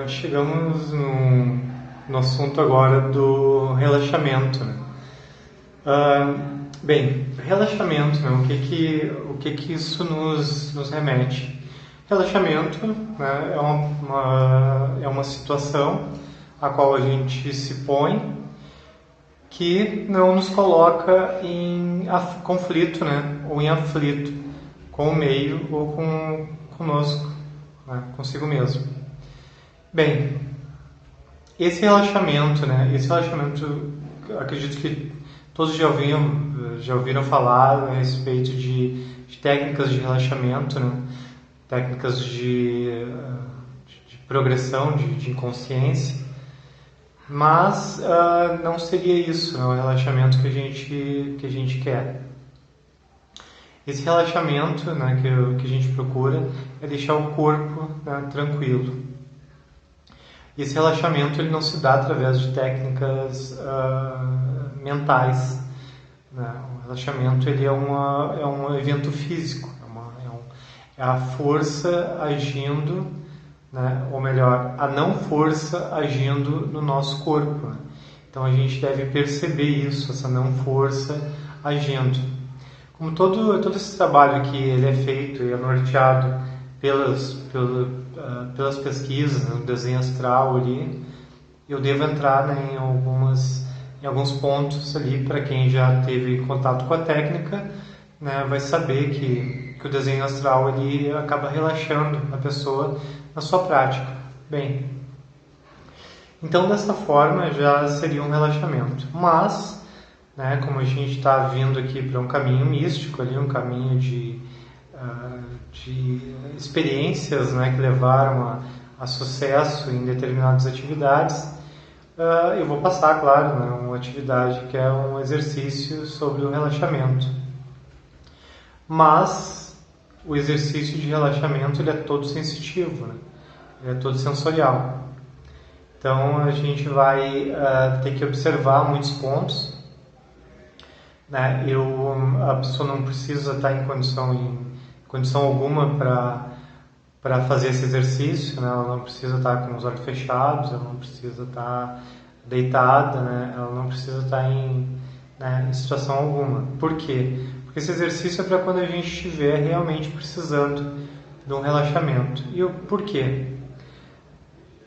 Chegamos no assunto agora do relaxamento, né? Bem, relaxamento, né? O que que isso nos remete? Relaxamento, né, é uma situação a qual a gente se põe que não nos coloca em conflito, né? Ou em aflito com o meio ou conosco, né? Consigo mesmo. Bem, esse relaxamento, acredito que todos já ouviram falar a respeito de técnicas de relaxamento, né? Técnicas de progressão, de inconsciência, mas não seria isso, né? O relaxamento que a gente quer. Esse relaxamento, né, que a gente procura é deixar o corpo, né, tranquilo. E esse relaxamento ele não se dá através de técnicas mentais, né? O relaxamento ele é um evento físico, é a força agindo, né? Ou melhor, a não força agindo no nosso corpo, né? Então a gente deve perceber isso, essa não força agindo. Como todo esse trabalho aqui ele é feito e é norteado pelas pesquisas, né, no desenho astral ali, eu devo entrar, né, em alguns pontos ali para quem já teve contato com a técnica, né, vai saber que o desenho astral ele acaba relaxando a pessoa na sua prática. Bem, então dessa forma já seria um relaxamento, mas, né, como a gente está vindo aqui para um caminho místico ali, um caminho de experiências, né, que levaram a sucesso em determinadas atividades, eu vou passar, claro, né, uma atividade que é um exercício sobre o relaxamento. Mas o exercício de relaxamento ele é todo sensitivo, né? Ele é todo sensorial. Então a gente vai ter que observar muitos pontos, né? A pessoa não precisa estar em condição alguma para fazer esse exercício, né? Ela não precisa estar com os olhos fechados, ela não precisa estar deitada, né? Ela não precisa estar em situação alguma. Por quê? Porque esse exercício é para quando a gente estiver realmente precisando de um relaxamento. E o porquê?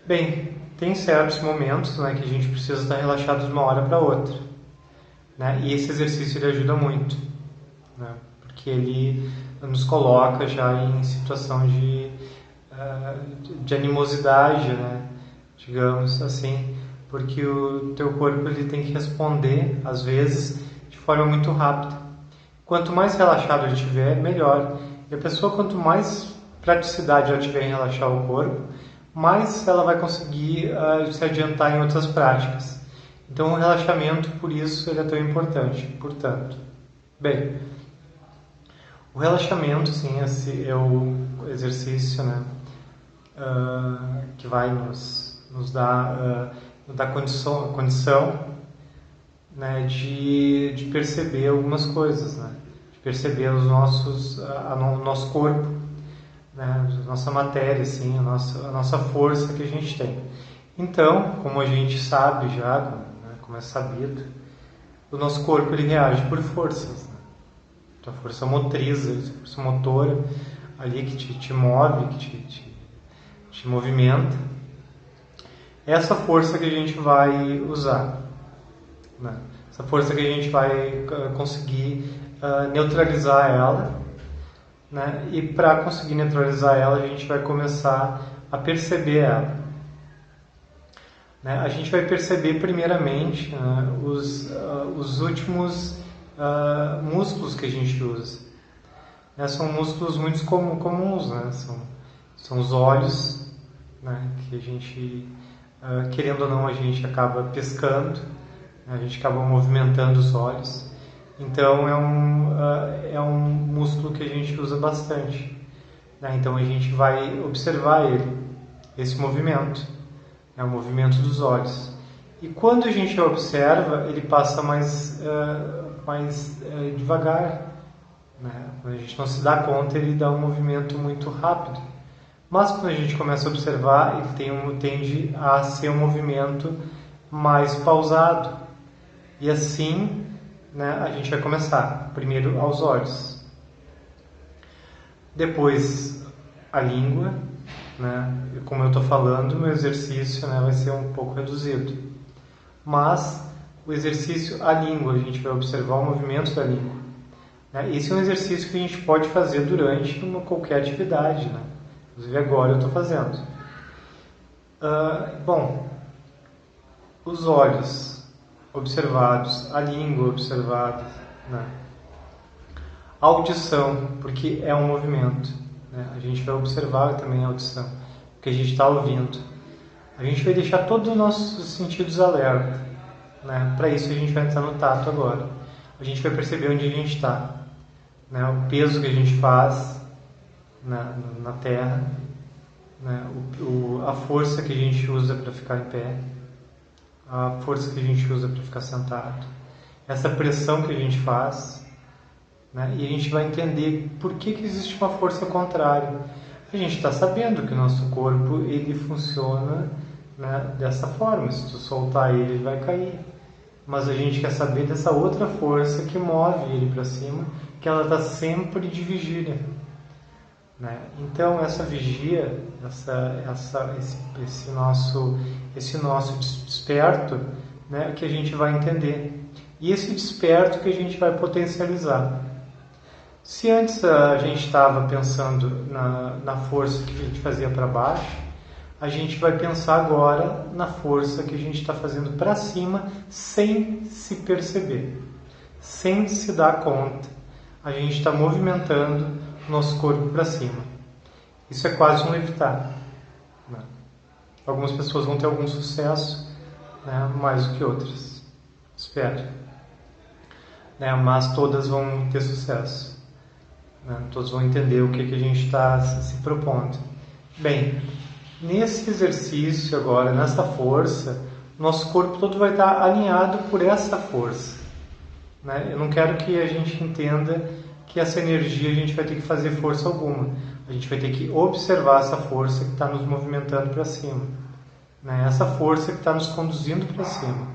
Bem, tem certos momentos, né, que a gente precisa estar relaxado de uma hora para outra, né? E esse exercício ele ajuda muito, né? Porque ele nos coloca já em situação de animosidade, né? Digamos assim, porque o teu corpo ele tem que responder, às vezes, de forma muito rápida. Quanto mais relaxado ele estiver, melhor. E a pessoa, quanto mais praticidade ela tiver em relaxar o corpo, mais ela vai conseguir se adiantar em outras práticas. Então, o relaxamento, por isso, ele é tão importante. Portanto, bem, o relaxamento, sim, esse é o exercício, né, que vai nos dar condição, né, de perceber algumas coisas, né, de perceber o nosso corpo, né, a nossa matéria, assim, a nossa força que a gente tem. Então, como a gente sabe já, né, como é sabido, o nosso corpo ele reage por forças, né? Então, a força motriz, a força motora ali que te move, que te movimenta. É essa força que a gente vai usar, né? Essa força que a gente vai conseguir neutralizar ela, né? E para conseguir neutralizar ela, a gente vai começar a perceber ela, né? A gente vai perceber primeiramente, né, os últimos músculos que a gente usa, né? São músculos muito comuns, né? São os olhos, né? Que a gente, querendo ou não, a gente acaba pescando, né? A gente acaba movimentando os olhos. Então é um músculo que a gente usa bastante, né? Então a gente vai observar esse movimento, é o movimento dos olhos. E quando a gente observa, ele passa mais devagar, né? Quando a gente não se dá conta, ele dá um movimento muito rápido, Mas quando a gente começa a observar, ele tende a ser um movimento mais pausado. E assim, né, a gente vai começar. Primeiro aos olhos. Depois a língua, né? Como eu estou falando, meu exercício, né, vai ser um pouco reduzido. Mas o exercício à língua, a gente vai observar o movimento da língua. Esse é um exercício que a gente pode fazer durante qualquer atividade, né? Inclusive agora eu estou fazendo. Bom, os olhos observados, a língua observada, né? A audição, porque é um movimento, né? A gente vai observar também a audição, porque a gente está ouvindo. A gente vai deixar todos os nossos sentidos alerta, né? Para isso a gente vai entrar no tato agora. A gente vai perceber onde a gente está, né? O peso que a gente faz na terra, né? A força que a gente usa para ficar em pé, a força que a gente usa para ficar sentado, essa pressão que a gente faz, né? E a gente vai entender por que existe uma força contrária. A gente está sabendo que o nosso corpo ele funciona, né, dessa forma. Se tu soltar ele, ele vai cair. Mas a gente quer saber dessa outra força que move ele para cima, que ela está sempre de vigília, né? Então essa vigia, esse nosso desperto, né, que a gente vai entender. E esse desperto que a gente vai potencializar. Se antes a gente estava pensando na força que a gente fazia para baixo, a gente vai pensar agora na força que a gente está fazendo para cima sem se perceber, sem se dar conta. A gente está movimentando o nosso corpo para cima. Isso é quase um levitar, né? Algumas pessoas vão ter algum sucesso, né, mais do que outras, espero, né, mas todas vão ter sucesso. Todos vão entender o que a gente está se propondo. Bem, nesse exercício agora, nessa força, nosso corpo todo vai estar alinhado por essa força, né? Eu não quero que a gente entenda que essa energia a gente vai ter que fazer força alguma. A gente vai ter que observar essa força que está nos movimentando para cima, né? Essa força que está nos conduzindo para cima,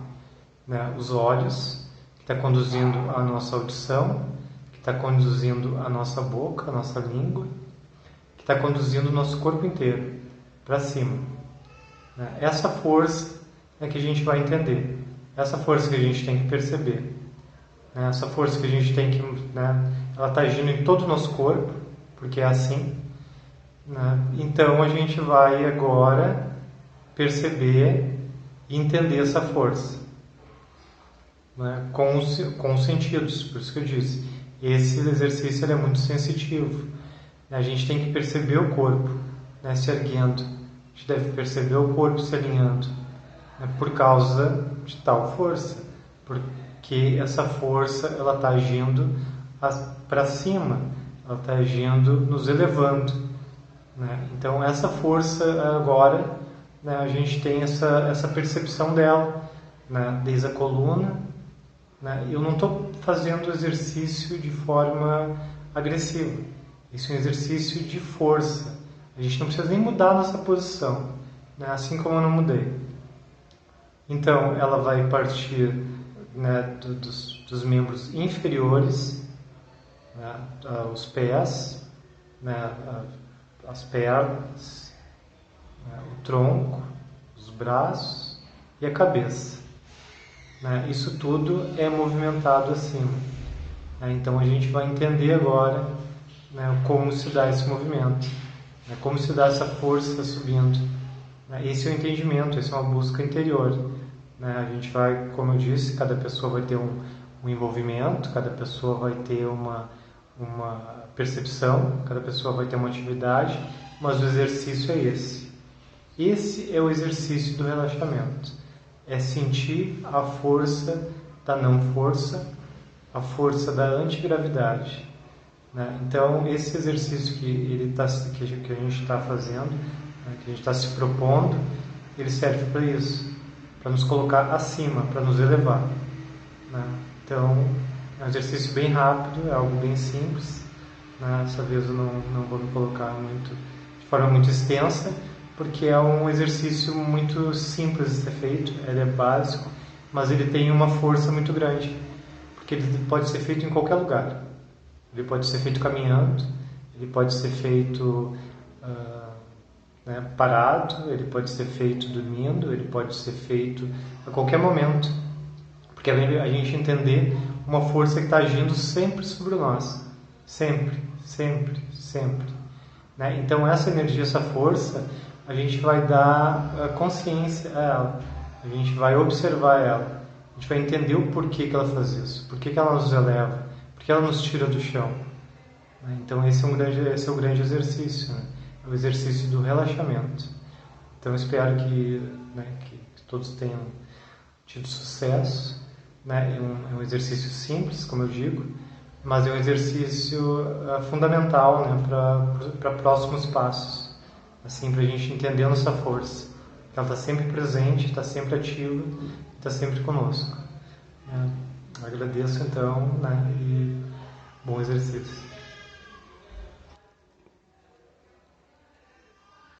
né? Os olhos, que está conduzindo a nossa audição, está conduzindo a nossa boca, a nossa língua, que está conduzindo o nosso corpo inteiro para cima, né? Essa força é que a gente vai entender, essa força que a gente tem que perceber, né? Essa força que a gente tem que, né, ela está agindo em todo o nosso corpo, porque é assim, né? Então a gente vai agora perceber e entender essa força, né, com os sentidos, por isso que eu disse. Esse exercício é muito sensitivo. A gente tem que perceber o corpo, né, se erguendo. A gente deve perceber o corpo se alinhando, né, por causa de tal força. Porque essa força ela está agindo para cima, ela está agindo nos elevando, né? Então essa força agora, né, a gente tem essa percepção dela, né, desde a coluna. Eu não estou fazendo exercício de forma agressiva. Isso é um exercício de força. A gente não precisa nem mudar a nossa posição, né? Assim como eu não mudei. Então, ela vai partir, né, dos membros inferiores, né, os pés, né, as pernas, né, o tronco, os braços e a cabeça. Isso tudo é movimentado acima. Então a gente vai entender agora, né, como se dá esse movimento, né, como se dá essa força subindo. Esse é o entendimento, essa é uma busca interior. A gente vai, como eu disse, cada pessoa vai ter um envolvimento, cada pessoa vai ter uma percepção, cada pessoa vai ter uma atividade, mas o exercício é esse. Esse é o exercício do relaxamento. É sentir a força da não força, a força da antigravidade, né? Então esse exercício que a gente está fazendo, né, que a gente está se propondo, ele serve para isso, para nos colocar acima, para nos elevar, né? Então é um exercício bem rápido, é algo bem simples, né? Dessa vez eu não vou me colocar muito de forma muito extensa, porque é um exercício muito simples de ser feito, ele é básico, mas ele tem uma força muito grande, porque ele pode ser feito em qualquer lugar. Ele pode ser feito caminhando, ele pode ser feito parado, ele pode ser feito dormindo, ele pode ser feito a qualquer momento, porque a gente entender uma força que está agindo sempre sobre nós, sempre, sempre, sempre. Né? Então essa energia, essa força, a gente vai dar consciência a ela, a gente vai observar ela, a gente vai entender o porquê que ela faz isso, porquê que ela nos eleva, porquê ela nos tira do chão. Né? Então esse é o grande exercício, né? É o exercício do relaxamento. Então eu espero que todos tenham tido sucesso. Né? É um exercício simples, como eu digo, mas é um exercício fundamental, né, para próximos passos, assim, para a gente entender a nossa força. Ela está sempre presente, está sempre ativa, está sempre conosco. Agradeço então, né, e bom exercício.